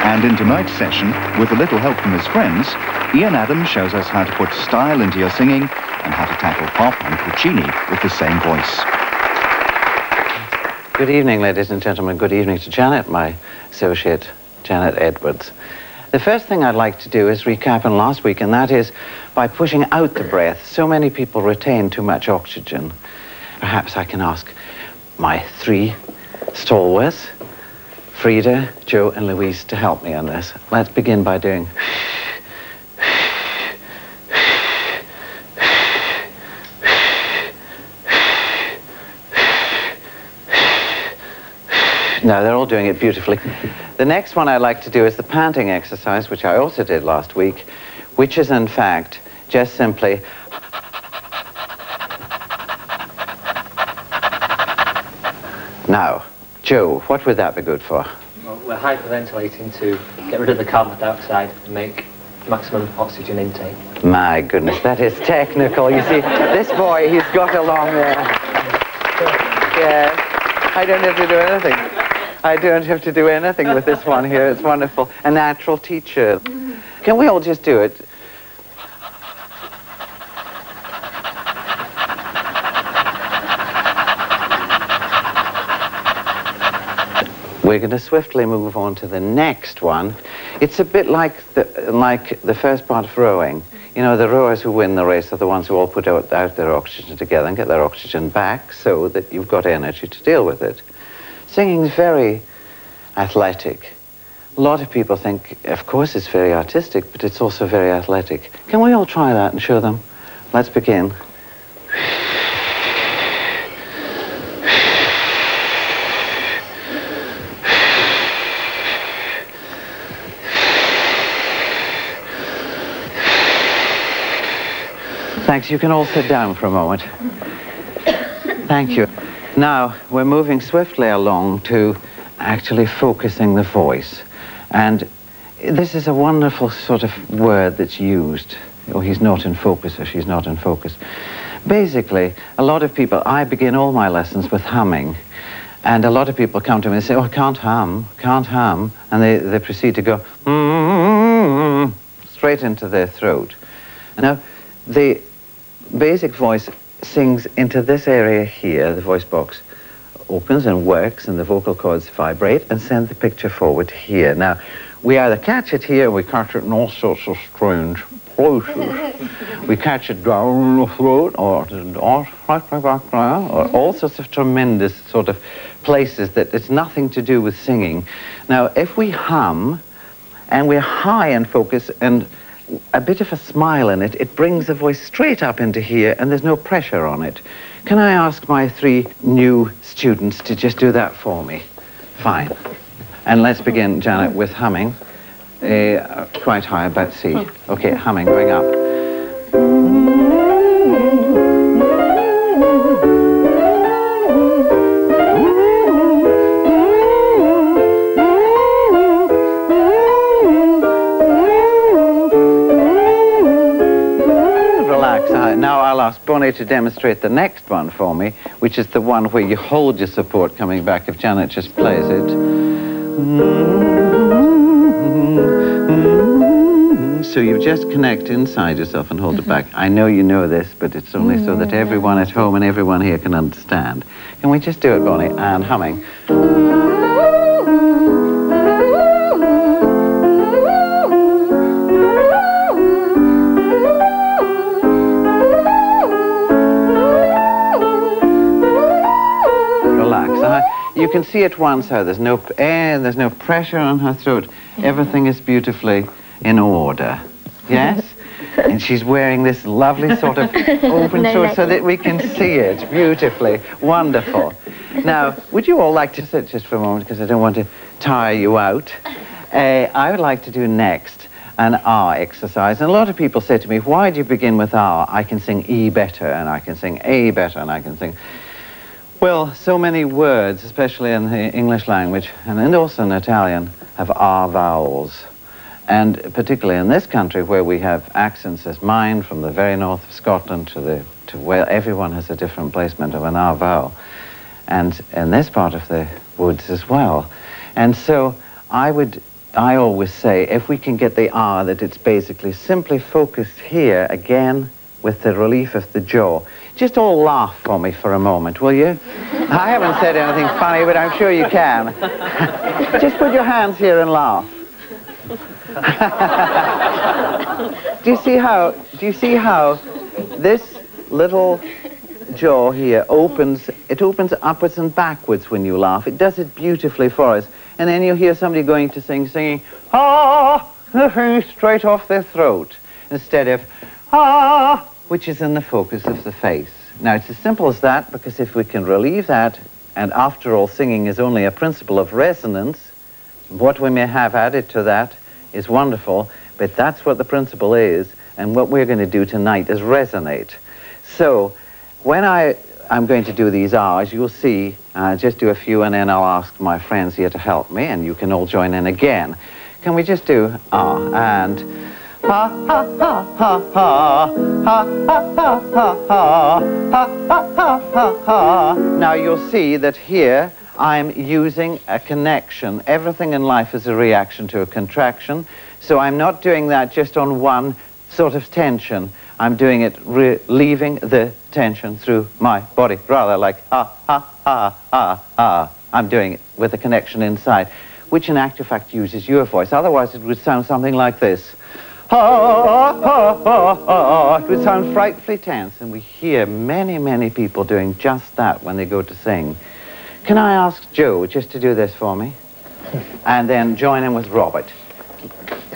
And in tonight's session, with a little help from his friends, Ian Adams shows us how to put style into your singing and how to tackle pop and Puccini with the same voice. Good evening, ladies and gentlemen. Good evening to Janet, my associate, Janet Edwards. The first thing I'd like to do is recap on last week, and that is by pushing out the breath. So many people retain too much oxygen. Perhaps I can ask my three stalwarts, Frida, Joe, and Louise, to help me on this. Let's begin by doing... No, they're all doing it beautifully. The next one I'd like to do is the panting exercise, which I also did last week, which is in fact just simply... Now, Joe, what would that be good for? Well, we're hyperventilating to get rid of the carbon dioxide and make maximum oxygen intake. My goodness, that is technical. You see, this boy, he's got along there. Yeah, I don't have to do anything. I don't have to do anything with this one here. It's wonderful. A natural teacher. Can we all just do it? We're going to swiftly move on to the next one. It's a bit like the first part of rowing. You know, the rowers who win the race are the ones who all put out their oxygen together and get their oxygen back so that you've got energy to deal with it. Singing is very athletic. A lot of people think, of course, it's very artistic, but it's also very athletic. Can we all try that and show them? Let's begin. Thanks. You can all sit down for a moment. Thank you. Now, we're moving swiftly along to actually focusing the voice. And this is a wonderful sort of word that's used. Oh, he's not in focus, or she's not in focus. Basically, a lot of people, I begin all my lessons with humming. And a lot of people come to me and say, oh, I can't hum. And they proceed to go, straight into their throat. Now, the basic voice sings into this area here. The voice box opens and works, and the vocal cords vibrate and send the picture forward here. Now, we either catch it here, we catch it in all sorts of strange places. We catch it down the throat, or all sorts of tremendous sort of places that it's nothing to do with singing. Now, if we hum, and we're high in focus, and a bit of a smile in it, it brings the voice straight up into here, and there's no pressure on it. Can I ask my three new students to just do that for me? Fine. And let's begin, Janet, with humming. Quite high, about C. Okay, humming, going up. Now I'll ask Bonnie to demonstrate the next one for me, which is the one where you hold your support coming back, if Janet just plays it. So you just connect inside yourself and hold it back. I know you know this, but it's only so that everyone at home and everyone here can understand. Can we just do it, Bonnie? And humming. You can see at once how there's no air, there's no pressure on her throat. Everything is beautifully in order. Yes? And she's wearing this lovely sort of open throat so that we can see it beautifully. Wonderful. Now, would you all like to sit just for a moment, because I don't want to tire you out. I would like to do next an R exercise. And a lot of people say to me, why do you begin with R? I can sing E better, and I can sing A better, and I can sing... Well, so many words, especially in the English language, and also in Italian, have R vowels. And particularly in this country, where we have accents as mine, from the very north of Scotland to where everyone has a different placement of an R vowel, and in this part of the woods as well. And so I would I always say, if we can get the R, that it's basically simply focused here again with the relief of the jaw. Just all laugh for me for a moment, will you? I haven't said anything funny, but I'm sure you can. Just put your hands here and laugh. Do you see how this little jaw here opens upwards and backwards when you laugh. It does it beautifully for us. And then you'll hear somebody going to singing, ah, straight off their throat, instead of, ah, which is in the focus of the face. Now, it's as simple as that, because if we can relieve that, and after all, singing is only a principle of resonance, what we may have added to that is wonderful, but that's what the principle is, and what we're going to do tonight is resonate. So, when I'm going to do these R's, you'll see, just do a few, and then I'll ask my friends here to help me, and you can all join in again. Can we just do R and ha ha ha ha ha ha ha ha ha ha ha ha ha ha. Now you'll see that here I'm using a connection. Everything in life is a reaction to a contraction, so I'm not doing that just on one sort of tension. I'm doing it relieving the tension through my body, rather like ha ha ha ha ha. I'm doing it with a connection inside, which in actual fact uses your voice. Otherwise it would sound something like this. Ha ha ha ha. It would sound frightfully tense, and we hear many, many people doing just that when they go to sing. Can I ask Joe just to do this for me? And then join in with Robert.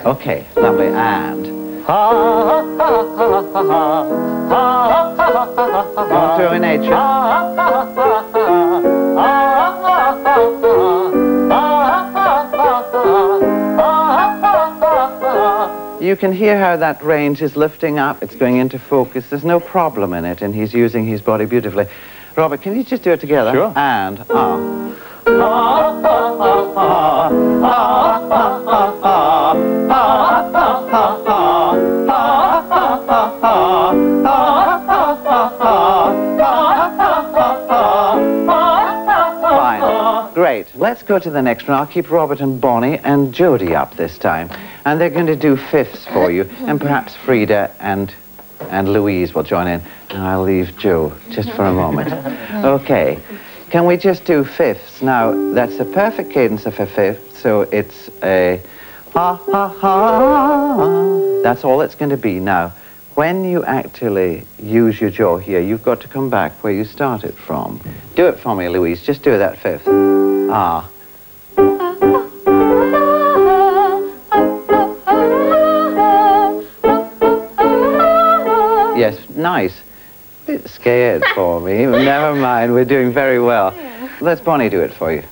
Okay, lovely, and go through in H. You can hear how that range is lifting up. It's going into focus. There's no problem in it, and he's using his body beautifully. Robert, can you just do it together? Sure. And Fine. Great. Let's go to the next one. I'll keep Robert and Bonnie and Jodie up this time. And they're going to do fifths for you. And perhaps Frida and Louise will join in. And I'll leave Joe just for a moment. Okay. Can we just do fifths? Now, that's a perfect cadence of a fifth, so it's a ha, ha, ha. That's all it's going to be. Now, when you actually use your jaw here, you've got to come back where you started from. Do it for me, Louise. Just do that fifth. Ah. Yes, nice. A bit scared for me. Never mind, we're doing very well. Yeah. Let's Bonnie do it for you.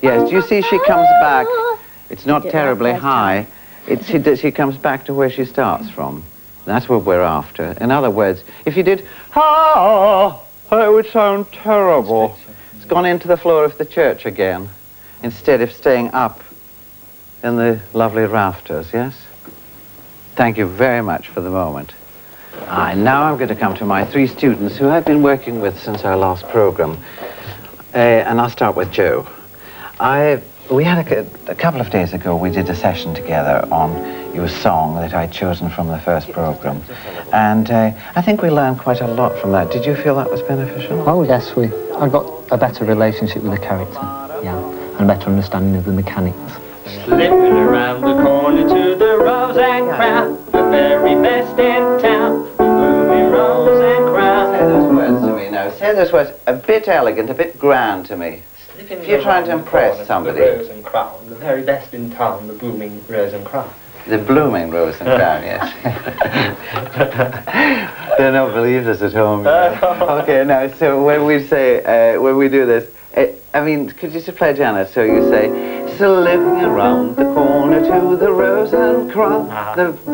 Yes, do you see she comes back? It's not terribly high. She comes back to where she starts from. That's what we're after. In other words, if you did ha, it would sound terrible. It's gone into the floor of the church again, instead of staying up in the lovely rafters, yes? Thank you very much for the moment. Now I'm going to come to my three students who I've been working with since our last program. And I'll start with Joe. We had a couple of days ago, we did a session together on your song that I'd chosen from the first program. And I think we learned quite a lot from that. Did you feel that was beneficial? Oh, yes, I got a better relationship with the character, yeah, and a better understanding of the mechanics. Slipping around the corner to the Rose and Crown, the very best in town, the blooming Rose and Crown. Say those words to me now. Say those words a bit elegant, a bit grand to me. If you're trying to impress somebody. The Rose and Crown, the very best in town, the blooming Rose and Crown. The blooming Rose and Crown, yes. They don't believe this at home. Okay, now, so when we say, when we do this, I mean, could you just play Janet? So you say, slipping around the corner to the Rose and Crown.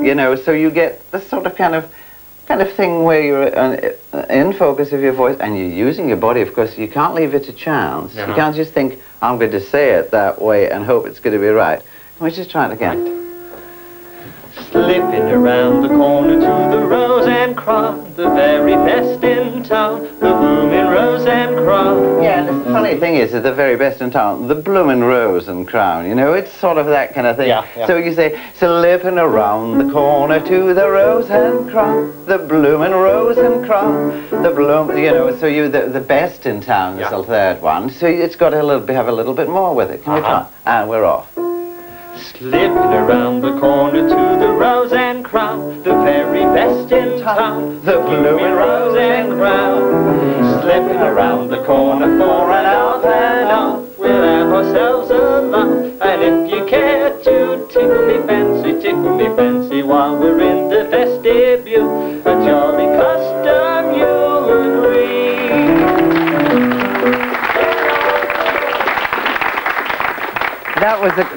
You know, so you get this sort of kind of thing where you're in focus of your voice, and you're using your body. Of course, you can't leave it to chance. You can't just think, I'm going to say it that way and hope it's going to be right. Can we just try it again? Slipping around the corner to the Rose and Crown, the very best in town, the blooming Rose and Crown. Yeah, and the funny thing is the very best in town, the bloomin' Rose and Crown, you know, it's sort of that kind of thing. Yeah, yeah. So you say, slipping around the corner to the Rose and Crown, the bloomin' Rose and Crown, the bloom, you know, so the best in town is the third one, so it's got to have a little bit more with it. Can we try? And we're off. Slipping around the corner to the Rose and Crown, the very best in town, the blooming Rose and Crown. Slipping around the corner for an half an hour, we'll have ourselves a laugh. And if you care to tickle me fancy while we're in the vestibule, a jolly custom you'll agree.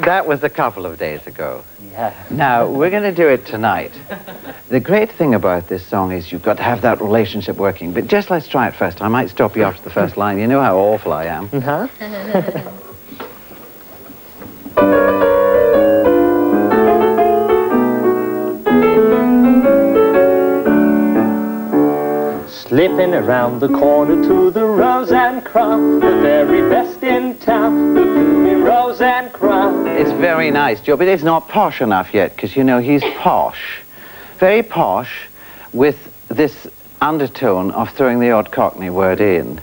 That was a couple of days ago. Yeah. Now, we're going to do it tonight. The great thing about this song is you've got to have that relationship working. But just let's try it first. I might stop you after the first line. You know how awful I am. Uh-huh. Slipping around the corner to the Rose and Crown, the very best in town, the blooming Rose and Crown. It's very nice, Joe, but it's not posh enough yet, because, you know, he's posh. Very posh, with this undertone of throwing the odd Cockney word in.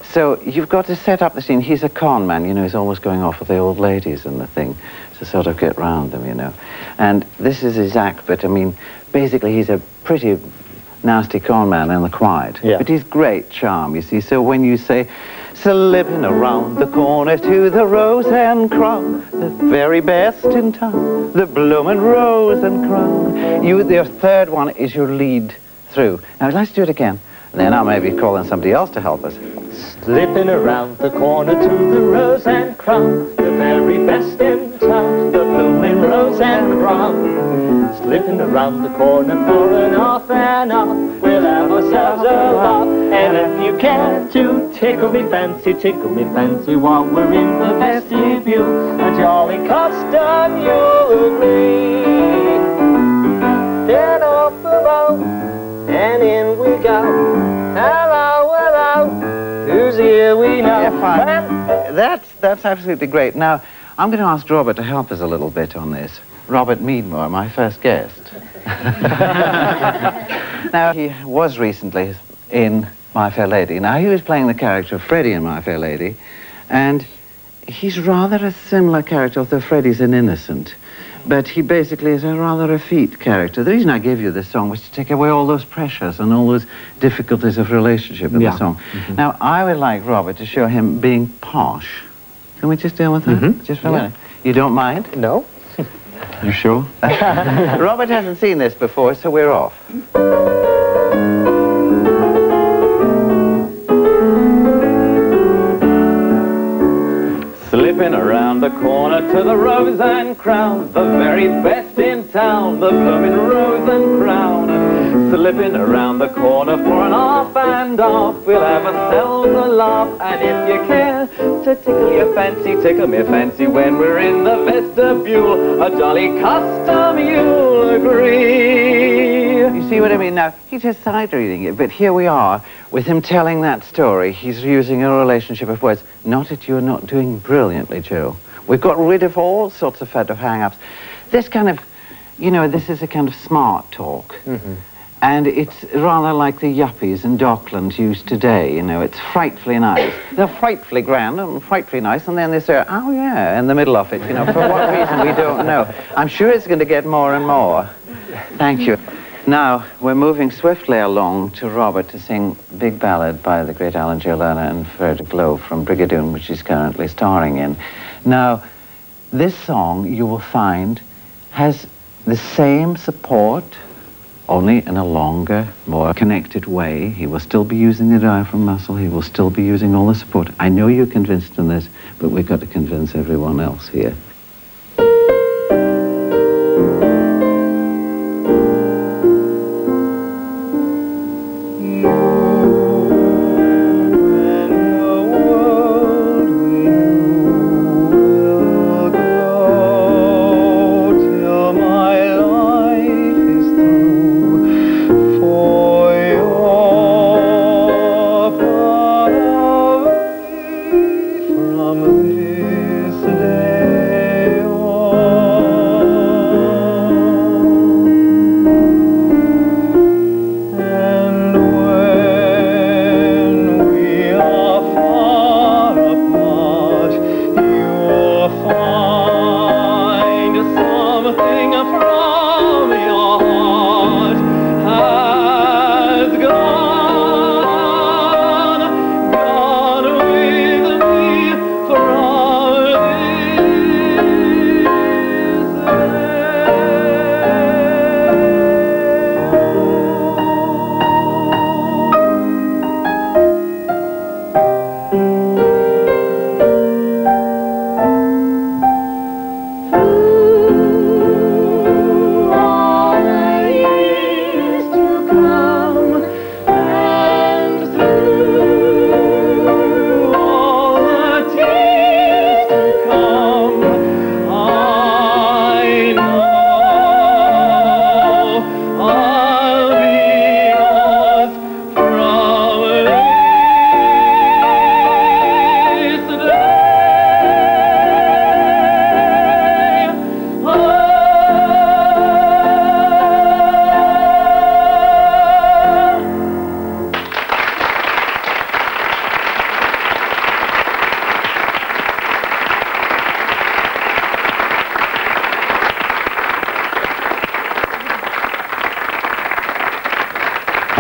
So you've got to set up the scene. He's a con man, you know, he's always going off with the old ladies and the thing to sort of get round them, you know. And this is his act, but, I mean, basically he's a pretty nasty con man in the quiet. Yeah. But he's great charm, you see. So when you say, slipping around the corner to the Rose and Crown, the very best in town, the bloomin' Rose and Crown. Your third one is your lead through. Now let's do it again. And then I'll maybe call in somebody else to help us. Slipping around the corner to the Rose and Crown, the very best in town, the blooming Rose and Crown. Slipping around the corner for an half an hour, we'll have ourselves a laugh. And if you care to tickle me fancy while we're in the vestibule, a jolly custom you'll agree. Then off the boat, and in we go. Hello, hello, who's here we know. Yeah, fine. That's absolutely great. Now, I'm going to ask Robert to help us a little bit on this. Robert Meadmore, my first guest. Now, he was recently in My Fair Lady. Now, he was playing the character of Freddie in My Fair Lady, and he's rather a similar character, although Freddie's an innocent. But he basically is a rather effete character. The reason I gave you this song was to take away all those pressures and all those difficulties of relationship in the song. Mm-hmm. Now, I would like Robert to show him being posh. Can we just deal with that? Mm-hmm. Just for a minute. You don't mind? No. You sure? Robert hasn't seen this before, so we're off. Slipping around the corner to the Rose and Crown, the very best in town, the blooming Rose and Crown. Slipping around the corner for an off and off, we'll have ourselves a laugh. And if you care to tickle me fancy when we're in the vestibule, a jolly custom you'll agree. You see what I mean? Now, he's just side reading it, but here we are with him telling that story. He's using a relationship of words. Not that you're not doing brilliantly, Joe. We've got rid of all sorts of hang-ups. This kind of, you know, this is a kind of smart talk. Mm-hmm. And it's rather like the yuppies and Docklands use today, you know, it's frightfully nice. They're frightfully grand and frightfully nice, and then they say, oh yeah, in the middle of it, you know, for what reason we don't know. I'm sure it's going to get more and more. Thank you. Now, we're moving swiftly along to Robert to sing Big Ballad by the great Alan J. Lerner and Ferdy Glow from Brigadoon, which he's currently starring in. Now, this song, you will find, has the same support, only in a longer, more connected way. He will still be using the diaphragm muscle. He will still be using all the support. I know you're convinced in this, but we've got to convince everyone else here.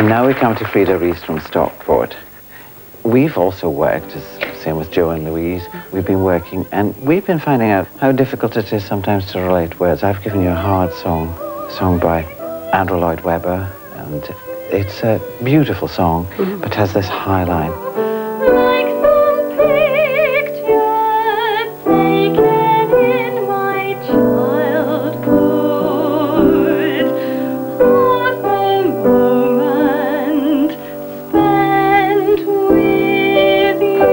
And now we come to Frida Rees from Stockport. We've also worked, same with Joe and Louise, we've been working, and we've been finding out how difficult it is sometimes to relate words. I've given you a hard song, sung by Andrew Lloyd Webber, and it's a beautiful song, but has this high line. Like some picture taken in my childhood, of a moment spent with you.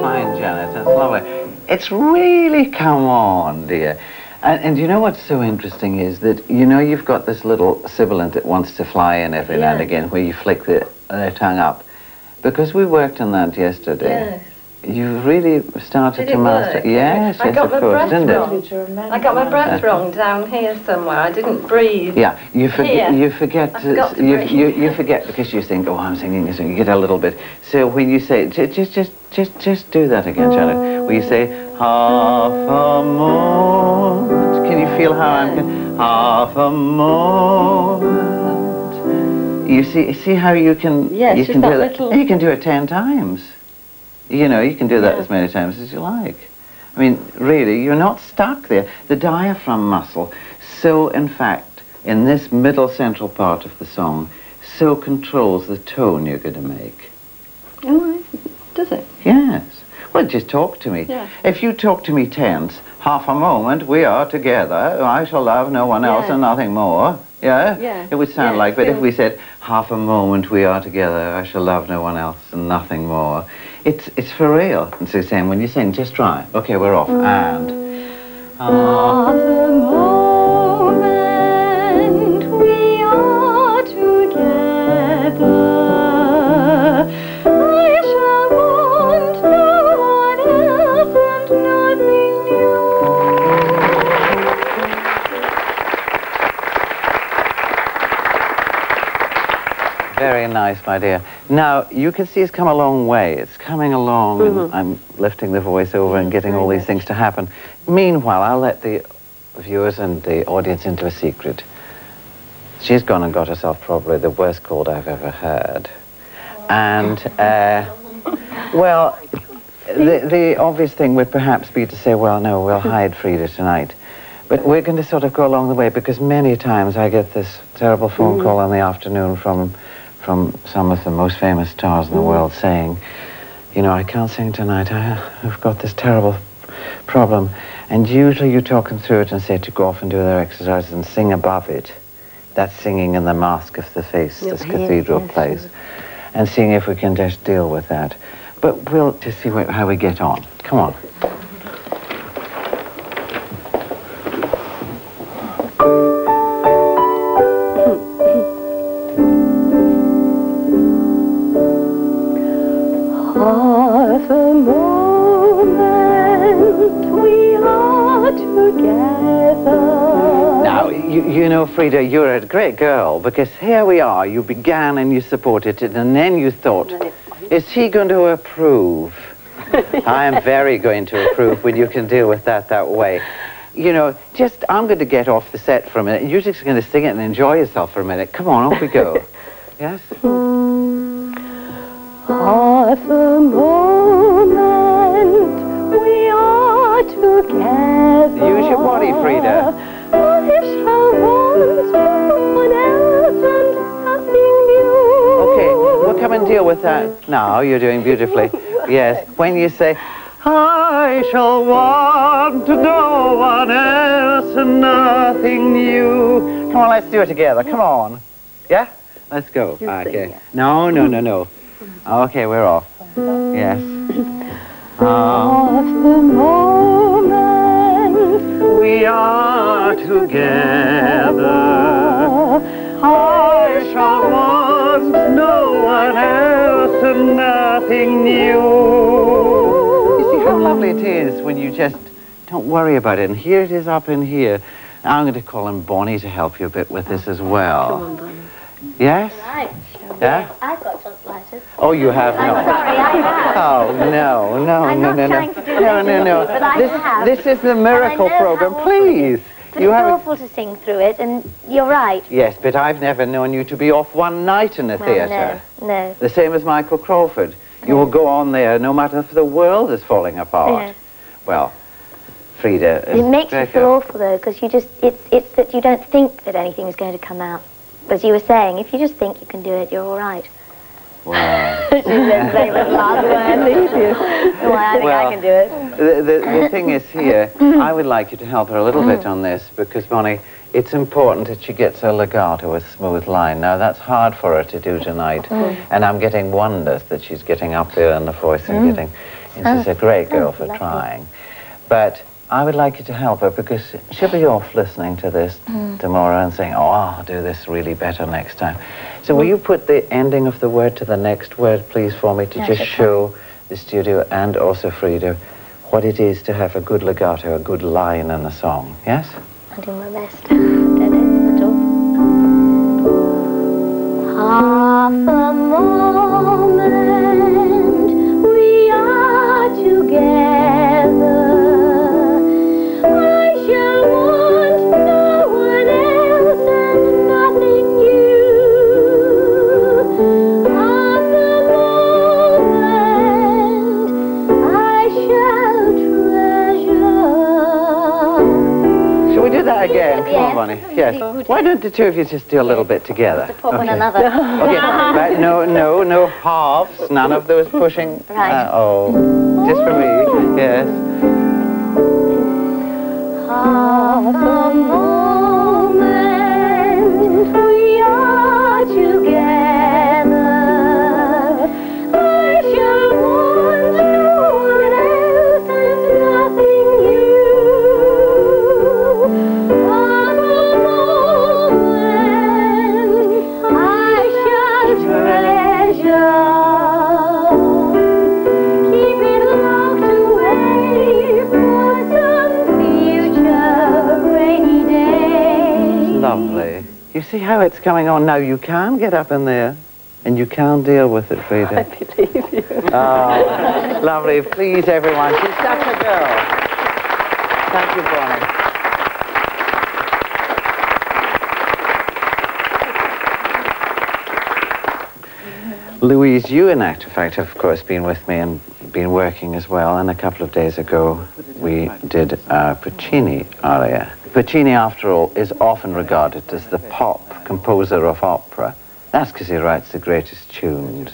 Fine, Janet, that's lovely. It's really, come on, dear. And you know what's so interesting is that, you know, you've got this little sibilant that wants to fly in every now and again, where you flick their tongue up. Because we worked on that yesterday. Yes. You really started to master. Work? Yes, I yes, got of my course, breath didn't wrong. it? I got my breath wrong down here somewhere. I didn't breathe. Yeah, you forget. Here. You forget. I forgot to you, breathe. you forget because you think, oh, I'm singing this, and you get a little bit. So when you say, just do that again, Janet. Where you say half a moment. Can you feel how I'm? Half a moment. You see how you can. Yes, you just can do that that. little- You can do it 10 times. You know, you can do that as many times as you like. I mean, really, you're not stuck there. The diaphragm muscle, so in fact, in this middle central part of the song, so controls the tone you're going to make. Oh, does it? Yes. Well, just talk to me. Yeah. If you talk to me tense, half a moment, we are together, I shall love no one else and nothing more. Yeah? Yeah. It would sound Yeah, like, but if still- we said, half a moment, we are together, I shall love no one else and nothing more. It's for real. And so saying, when you sing, just try. Okay, we're off. And. Half a moment we are together. I shall want no one else and nothing new. Very nice, my dear. Now, you can see it's come a long way. It's coming along, and I'm lifting the voice over and getting all these things to happen. Meanwhile, I'll let the viewers and the audience into a secret. She's gone and got herself probably the worst cold I've ever heard. And, well, the obvious thing would perhaps be to say, well, no, we'll hide Frida tonight. But we're going to sort of go along the way, because many times I get this terrible phone call in the afternoon from some of the most famous stars in the world saying, you know, I can't sing tonight, I've got this terrible problem. And usually you talk them through it and say to go off and do their exercises and sing above it. That's singing in the mask of the face, this cathedral plays. And seeing if we can just deal with that. But we'll just see how we get on. Come on. Half a moment we are together. Now, you know, Frida, you're a great girl, because here we are, you began and you supported it, and then you thought, is he going to approve? I am very going to approve when you can deal with that way. You know, I'm going to get off the set for a minute, and you're just going to sing it and enjoy yourself for a minute. Come on, off we go. Yes? Half a moment we are together. Use your body, Frida. I shall want no one else and nothing new. Okay, we'll come and deal with that. Now, you're doing beautifully. Yes, when you say, I shall want no one else and nothing new. Come on, let's do it together. Come on. Yeah? Let's go. Okay. No. Okay, we're off. Yes. Half a moment We are together. I shall want no one else and nothing new. You see how lovely it is when you just don't worry about it. And here it is up in here. I'm going to call him Bonnie to help you a bit with this as well. Come on, Bonnie. Yes? Right. Yeah? I've got tonsillitis. Oh, you have? I'm No. sorry, I have. Oh, no. I'm not trying to do No. anything, but I have. This is the miracle And I know program. how awful it Please. But You it's haven't- awful to sing through it, and you're right. Yes, but I've never known you to be off one night in a Well, theatre. no. The same as Michael Crawford. You will go on there no matter if the world is falling apart. Yes. Well, Frida is It makes you very feel good. awful, though, because it's that you don't think that anything is going to come out. But as you were saying, if you just think you can do it, you're all right. Wow. She said the last word. Why, I think I can do it. The thing is here, I would like you to help her a little bit on this because, Bonnie, it's important that she gets her legato, a smooth line. Now, that's hard for her to do tonight, and I'm getting wonders that she's getting up there in the voice and getting... And she's a great girl for lovely. trying. But I would like you to help her because she'll be off listening to this tomorrow and saying, oh, I'll do this really better next time. So will you put the ending of the word to the next word, please, for me, to Yes, just I can. show the studio and also Frida what it is to have a good legato, a good line in a song, yes? I'll do my best. Don't know at all. Half a moment we are together. I shall want no one else and nothing new. Half a moment I shall treasure. Shall we do that again? Come on, Yes. Bonnie. Yes. Why don't the two of you just do a little bit together? Support one another. Okay, right, no halves, none of those pushing. Right. Just for me, yes. Half a moment we are together. I shall want no one else and nothing new. Half a moment I shall treasure. Keep it locked away for some future rainy day. Lovely. You see how it's coming on now? You can get up in there, and you can deal with it, Frida. I believe you. Oh, lovely. Please, everyone. She's such a girl. Thank you, Bonnie. Louise, you, in actual fact, have, of course, been with me and been working as well. And a couple of days ago, we did Puccini Aria. Puccini, after all, is often regarded as the pop composer of opera. That's because he writes the greatest tunes.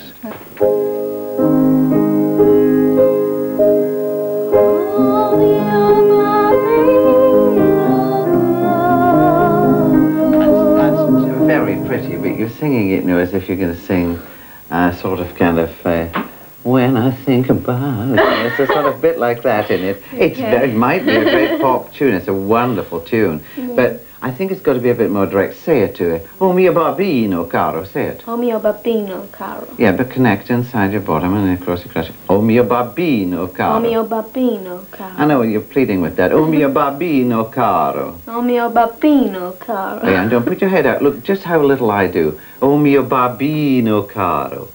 That's very pretty, but you're singing it, as if you're going to sing sort of kind of when I think about it. It's a sort of bit like that in it. It might be a great pop tune. It's a wonderful tune. But I think it's got to be a bit more direct. Say it to it. Oh mio bambino caro, say it. Oh mio bambino caro. Yeah, but connect inside your bottom and then across your crotch. Oh mio bambino caro. Oh mio bambino caro. I know you're pleading with that. Oh mio bambino caro. Oh mio bambino caro. Yeah, and don't put your head out. Look just how little I do. Oh mio bambino caro.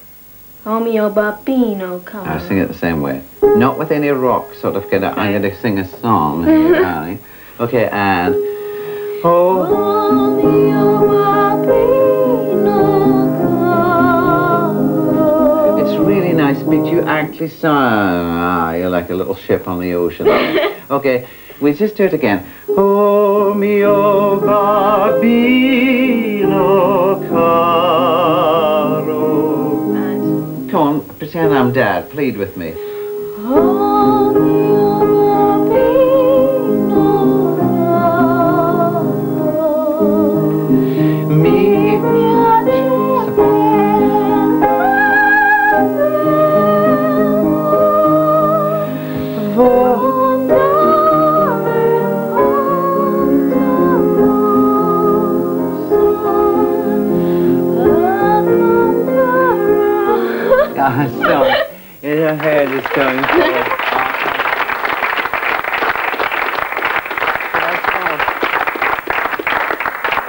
Oh mio bambino I'll caro. sing it the same way. Not with any rock sort of kind of, I'm going to sing a song. Darling. Okay, and... Oh, it's really nice, but you actually sound... you're like a little ship on the ocean. Okay, we just do it again. Oh, mio bambino caro. Nice. Come on, pretend I'm Dad. Plead with me. Me. Sorry. Your head is going forward.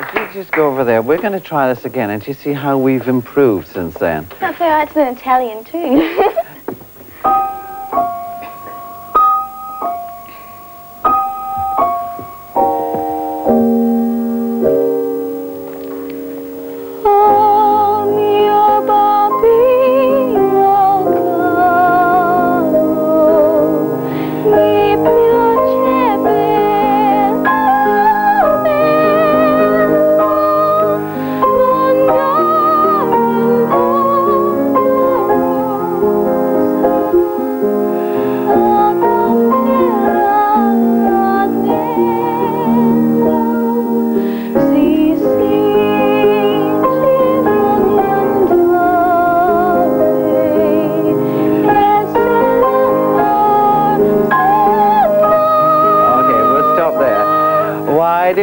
If you just go over there, we're going to try this again, and you see how we've improved since then. That's all right, it's an Italian tune.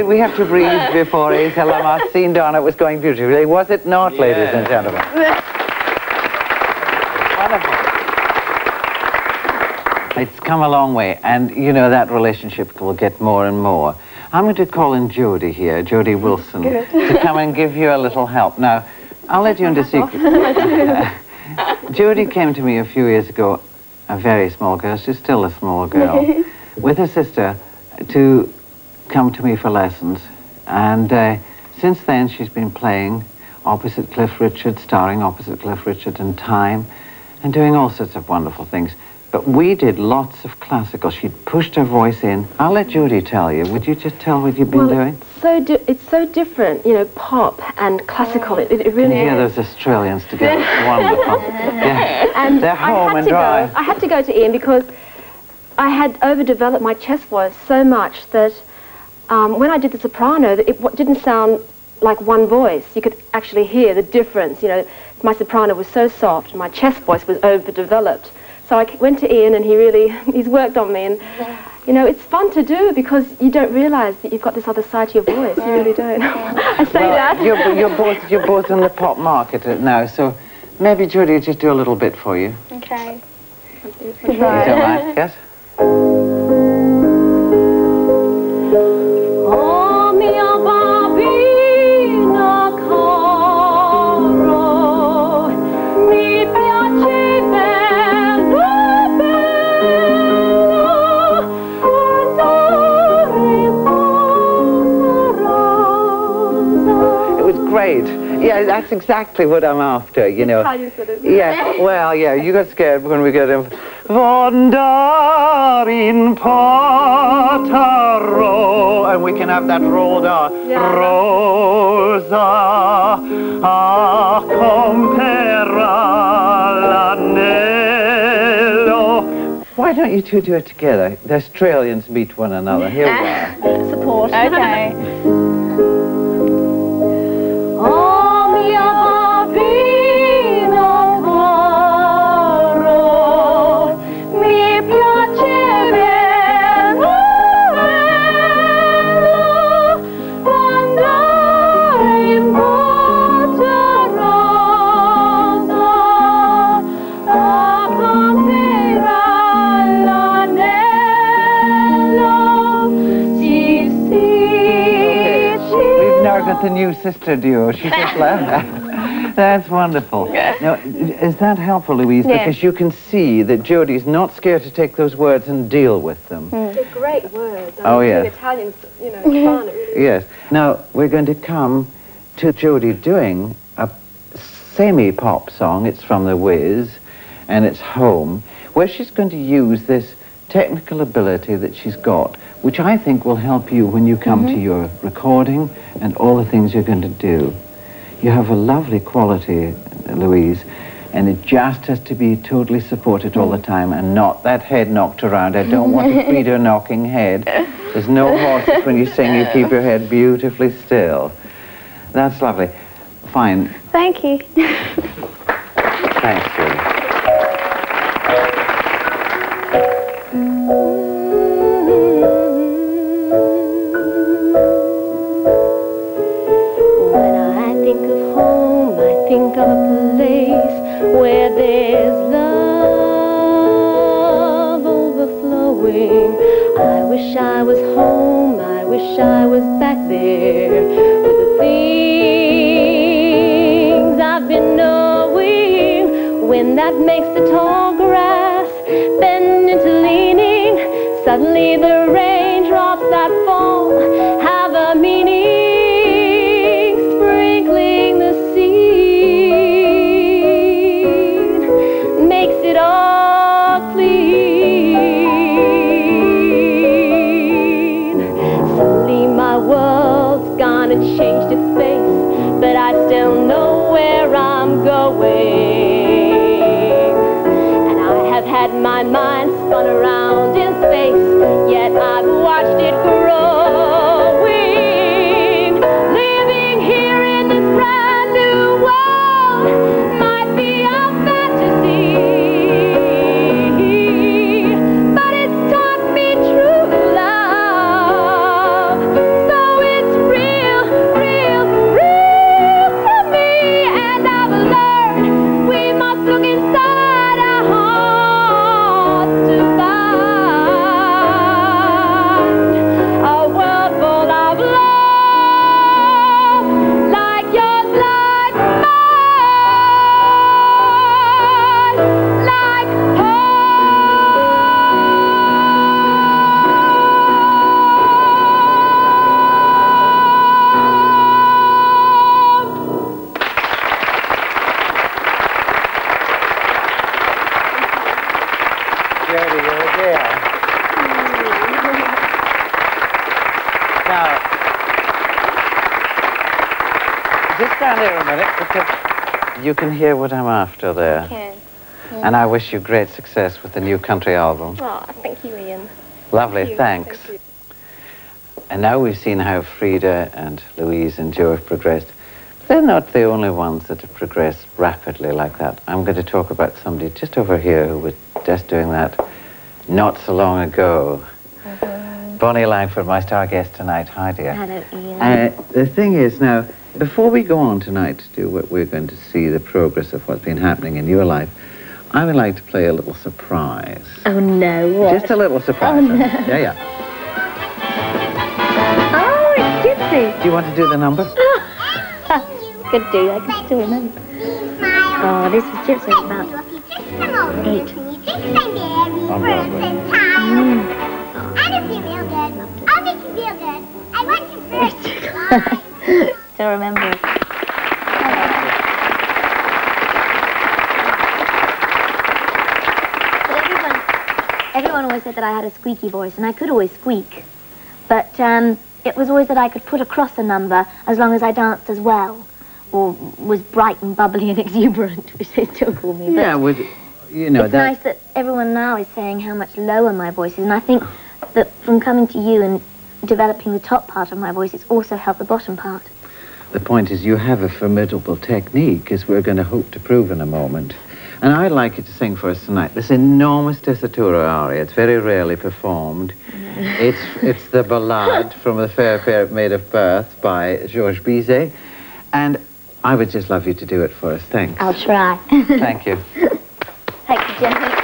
Did we have to breathe before Hazel Marcin Donna was going beautifully? Was it not, ladies and gentlemen? Wonderful. It's come a long way, and you know that relationship will get more and more. I'm going to call in Jodie here, Jodie Wilson, to come and give you a little help. Now, I'll let you into secret. Jodie came to me a few years ago, a very small girl, she's still a small girl, with her sister, to come to me for lessons. And since then, she's been playing opposite Cliff Richard, starring opposite Cliff Richard in Time, and doing all sorts of wonderful things. But we did lots of classical. She'd pushed her voice in. I'll let Jodie tell you. Would you just tell what you've been doing? It's so different, you know, pop and classical. It really Can you hear is. those Australians together? It's wonderful. Yeah. And They're home and dry. I had to go to Ian because I had overdeveloped my chest voice so much that when I did the soprano, it didn't sound like one voice. You could actually hear the difference. You know, my soprano was so soft, and my chest voice was overdeveloped. So I went to Ian, and he's worked on me, and you know, it's fun to do because you don't realise that you've got this other side to your voice. You really don't. I say that. You're both in the pop market now, so maybe Jodie will just do a little bit for you. Okay. You don't mind? Yes? Oh, mia bambina caro, mi piace bello, bello, It was great. Yeah, that's exactly what I'm after, you know. Yeah, well, yeah, you got scared when we got him. Wander in Potaro, and we can have that rolled on. Rosa, a compera l'anello. Why don't you two do it together? The Australians meet one another. Here we are. Support. Okay. Oh, mia bambina caro, mi piace bello, quando in Rosa, a compera l'anello, sì, sì, We've now got the new sister duo. She just left. That's wonderful. Now, is that helpful, Louise? Yeah. Because you can see that Jodie's not scared to take those words and deal with them. They're great words. Oh, yeah. Italian's, you know, fun. It really Yes. Now, we're going to come to Jodie doing a semi-pop song. It's from The Wiz, and it's Home, where she's going to use this technical ability that she's got, which I think will help you when you come to your recording and all the things you're going to do. You have a lovely quality, Louise, and it just has to be totally supported all the time and not that head knocked around. I don't want a Frida knocking head. There's no horses when you sing. You keep your head beautifully still. That's lovely. Fine. Thank you. Thanks, Jodie. When I think of home, I think of a place where there's love overflowing. I wish I was home, I wish I was back there with the things I've been knowing. When that makes the tall grass bend into leaning, suddenly the raindrops that fall have a meaning, sprinkling the seed, makes it all clean. Suddenly my world's gone and changed its face, but I still know where I'm going. And I have had my mind spun around in space, yet I've watched it growing. Living here in this brand new world might be a fantasy, but it's taught me true love. So it Jodie, you're a dear. Now, just stand here a minute because you can hear what I'm after there. Okay. And I wish you great success with the new country album. Oh, thank you, Ian. Lovely, thanks. Thank you. And now we've seen how Frida and Louise and Joe have progressed. They're not the only ones that have progressed rapidly like that. I'm going to talk about somebody just over here who was just doing that not so long ago. Bonnie Langford, my star guest tonight. Hi, dear. Hello, Ian. The thing is now, before we go on tonight to do what we're going to see, the progress of what's been happening in your life, I would like to play a little surprise. Oh, no, what? Just a little surprise. Oh, no. Yeah. Oh, it's Gypsy. Do you want to do the number? Could do, I can still remember. Oh, this was Gypsy about 8. On Broadway. And if you feel good, I'll make you feel good. I want you first. Still remember it. But everyone always said that I had a squeaky voice, and I could always squeak. But it was always that I could put across a number as long as I danced as well, or was bright and bubbly and exuberant, which they still call me. But Yeah, with, you know, it's nice that everyone now is saying how much lower my voice is, and I think that from coming to you and developing the top part of my voice, it's also helped the bottom part. the point is you have a formidable technique, as we're going to hope to prove in a moment. And I'd like you to sing for us tonight this enormous tessitura aria. It's very rarely performed. It's the ballade from The Fair Pair Made of Birth by Georges Bizet. And I would just love you to do it for us. Thanks. I'll try. Thank you. Thank you, Jenny.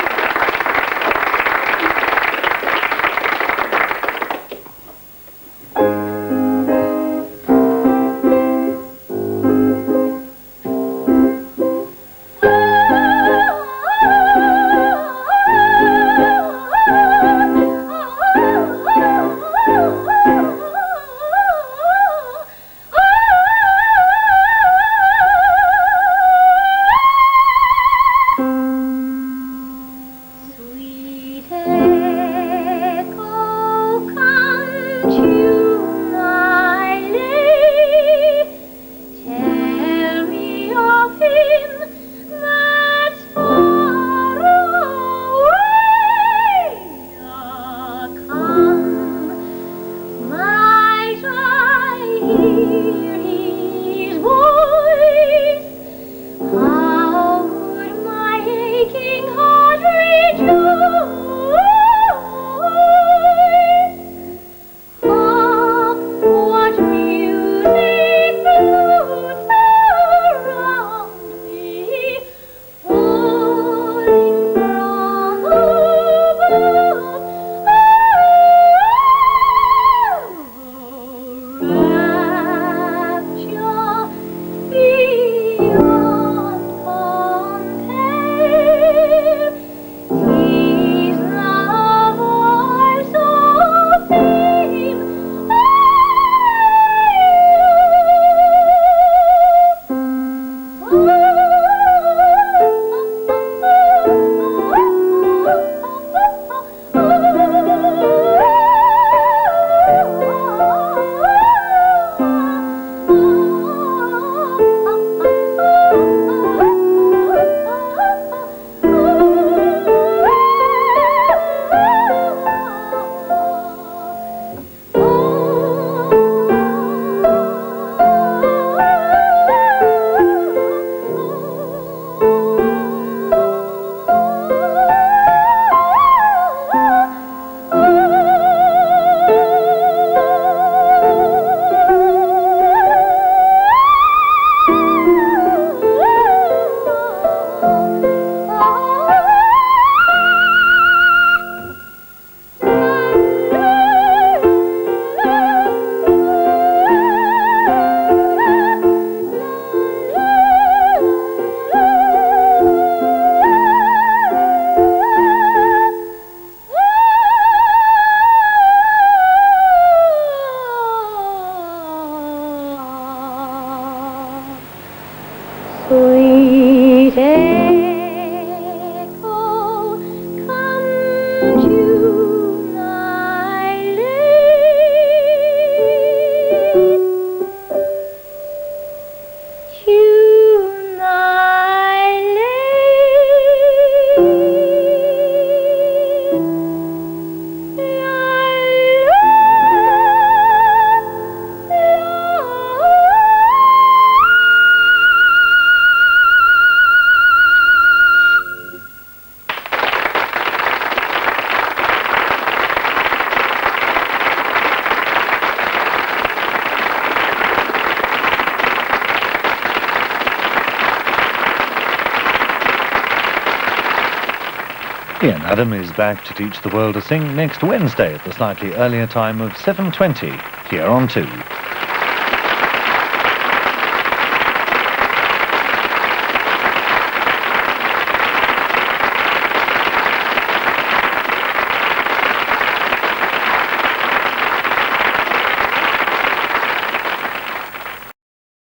Ian Adam is back to teach the world to sing next Wednesday at the slightly earlier time of 7:20 here on 2.